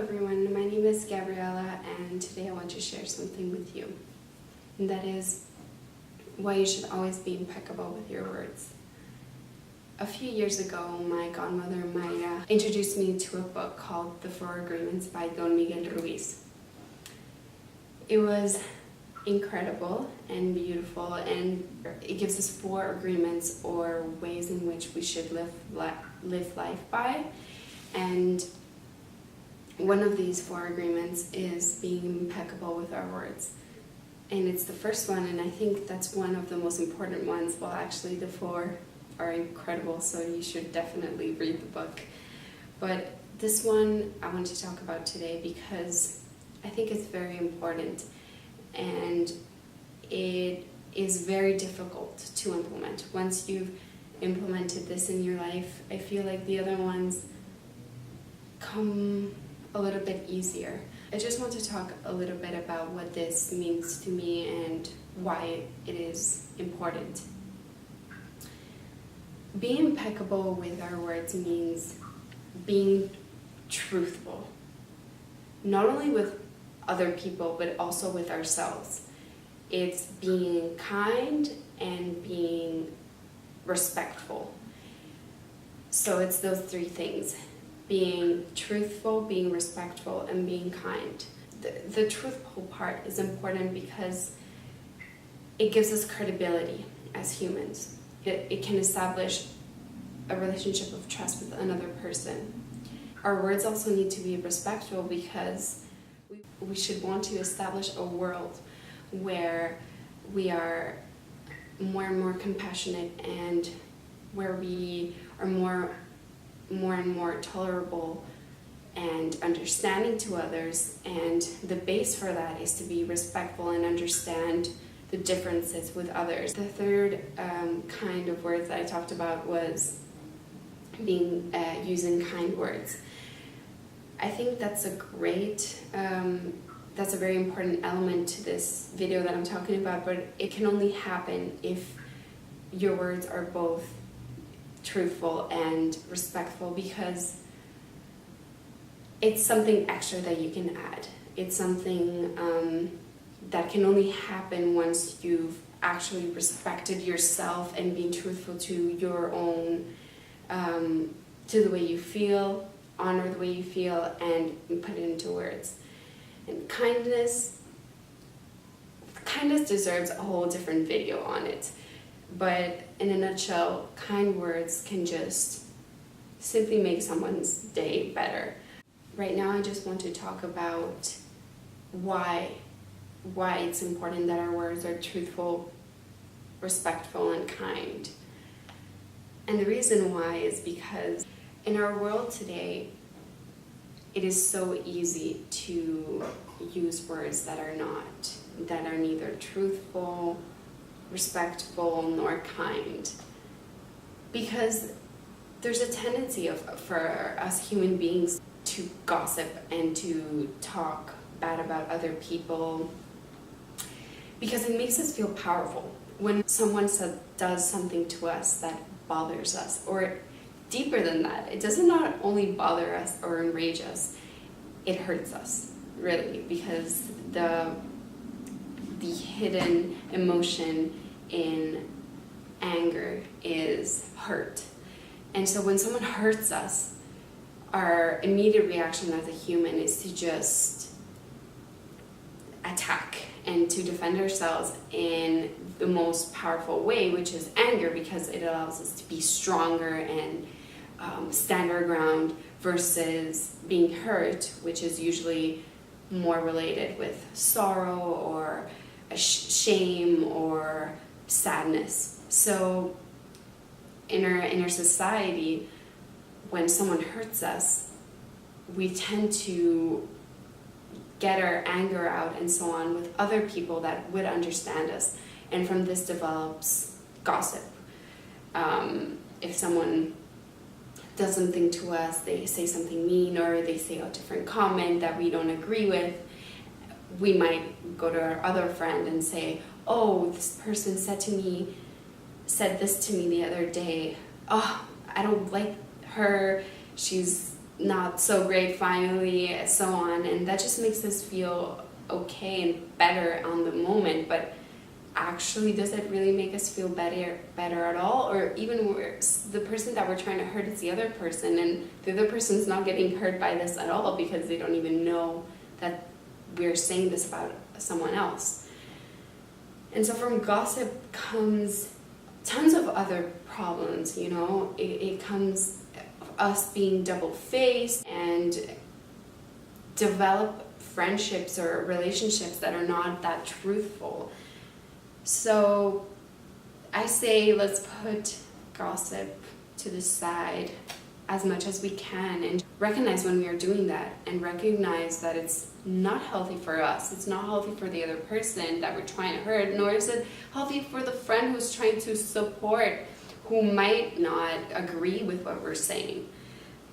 everyone, my name is Gabriella and today I want to share something with you. And that is why you should always be impeccable with your words. A few years ago, my godmother Mayra introduced me to a book called The 4 Agreements by Don Miguel Ruiz. It was incredible and beautiful, and it gives us 4 agreements or ways in which we should live life by. And one of these 4 agreements is being impeccable with our words. And it's the first one, and I think that's one of the most important ones. Well, actually the 4 are incredible, so you should definitely read the book. But this one I want to talk about today because I think it's very important, and it is very difficult to implement. Once you've implemented this in your life, I feel like the other ones come a little bit easier. I just want to talk a little bit about what this means to me and why it is important. Being impeccable with our words means being truthful, not only with other people but also with ourselves. It's being kind and being respectful. So it's those 3 things: being truthful, being respectful, and being kind. The truthful part is important because it gives us credibility as humans. It can establish a relationship of trust with another person. Our words also need to be respectful because we should want to establish a world where we are more and more compassionate and where we are more and more tolerable and understanding to others, and the base for that is to be respectful and understand the differences with others. The 3rd kind of words that I talked about was being using kind words. I think that's a very important element to this video that I'm talking about, but it can only happen if your words are both truthful and respectful, because it's something extra that you can add. It's something that can only happen once you've actually respected yourself and been truthful to your own, to the way you feel, honor the way you feel, and put it into words. And kindness deserves a whole different video on it. But in a nutshell, kind words can just simply make someone's day better. Right now I just want to talk about why it's important that our words are truthful, respectful, and kind. And the reason why is because in our world today, it is so easy to use words that are neither truthful, respectful, nor kind, because there's a tendency for us human beings to gossip and to talk bad about other people because it makes us feel powerful. When someone does something to us that bothers us, or deeper than that, it doesn't not only bother us or enrage us, it hurts us, really, because the hidden emotion in anger is hurt. And so when someone hurts us, our immediate reaction as a human is to just attack and to defend ourselves in the most powerful way, which is anger, because it allows us to be stronger and stand our ground, versus being hurt, which is usually more related with sorrow or shame or sadness. So in our society, when someone hurts us, we tend to get our anger out and so on with other people that would understand us, and from this develops gossip. If someone does something to us, they say something mean, or they say a different comment that we don't agree with, we might go to our other friend and say, oh, this person said this to me the other day. Oh, I don't like her. She's not so great finally, so on, and that just makes us feel okay and better on the moment. But actually, does it really make us feel better at all? Or even worse, the person that we're trying to hurt is the other person, and the other person's not getting hurt by this at all because they don't even know that we're saying this about someone else. And so from gossip comes tons of other problems, you know. It comes us being double-faced and develop friendships or relationships that are not that truthful. So I say let's put gossip to the side as much as we can and recognize when we are doing that, and recognize that it's not healthy for us. It's not healthy for the other person that we're trying to hurt, nor is it healthy for the friend who's trying to support, who might not agree with what we're saying.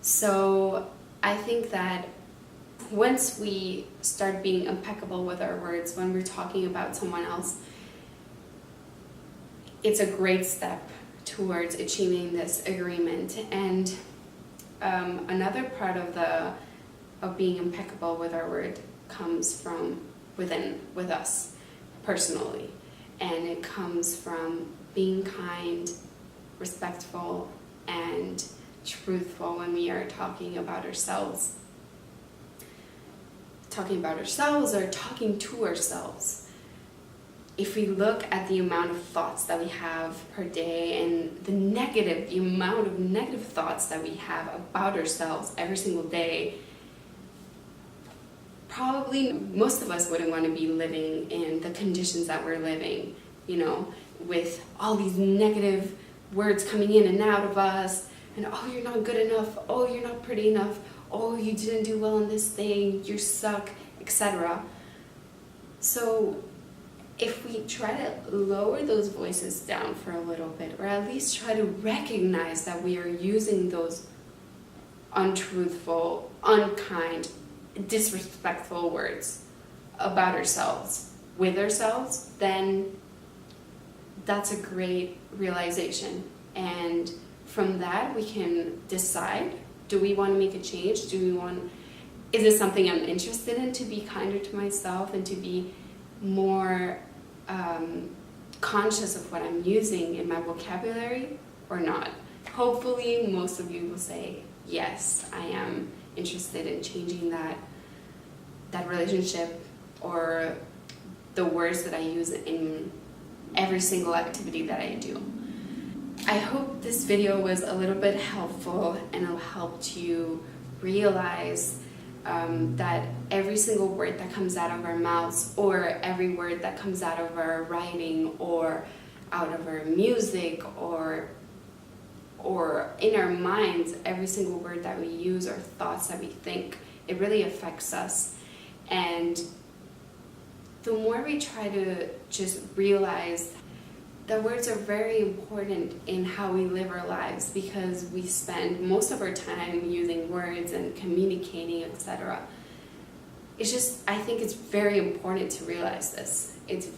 So I think that once we start being impeccable with our words when we're talking about someone else, it's a great step towards achieving this agreement. And another part of being impeccable with our word comes from within, with us personally, and it comes from being kind, respectful, and truthful when we are talking about ourselves or talking to ourselves. If we look at the amount of thoughts that we have per day and the amount of negative thoughts that we have about ourselves every single day, probably most of us wouldn't want to be living in the conditions that we're living, you know, with all these negative words coming in and out of us, and oh, you're not good enough, oh, you're not pretty enough, oh, you didn't do well in this thing, you suck, etc. So if we try to lower those voices down for a little bit, or at least try to recognize that we are using those untruthful, unkind, disrespectful words about ourselves, with ourselves, then that's a great realization. And from that, we can decide, do we want to make a change? Is it something I'm interested in, to be kinder to myself and to be more conscious of what I'm using in my vocabulary, or not? Hopefully, most of you will say, yes, I am interested in changing that relationship or the words that I use in every single activity that I do. I hope this video was a little bit helpful and it helped you realize that every single word that comes out of our mouths, or every word that comes out of our writing or out of our music or in our minds, every single word that we use or thoughts that we think, it really affects us. And the more we try to just realize that words are very important in how we live our lives, because we spend most of our time using words and communicating, etc. I think it's very important to realize this. It's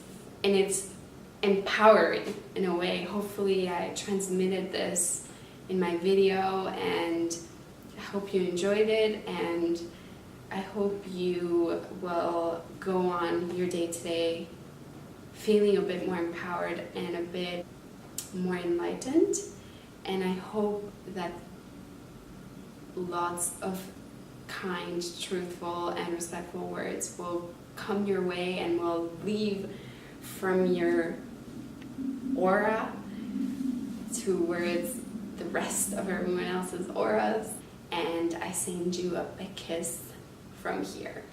empowering in a way. Hopefully I transmitted this in my video, and I hope you enjoyed it, and I hope you will go on your day-to-day feeling a bit more empowered and a bit more enlightened. And I hope that lots of kind, truthful, and respectful words will come your way and will leave from your aura towards the rest of everyone else's auras. And I send you a big kiss from here.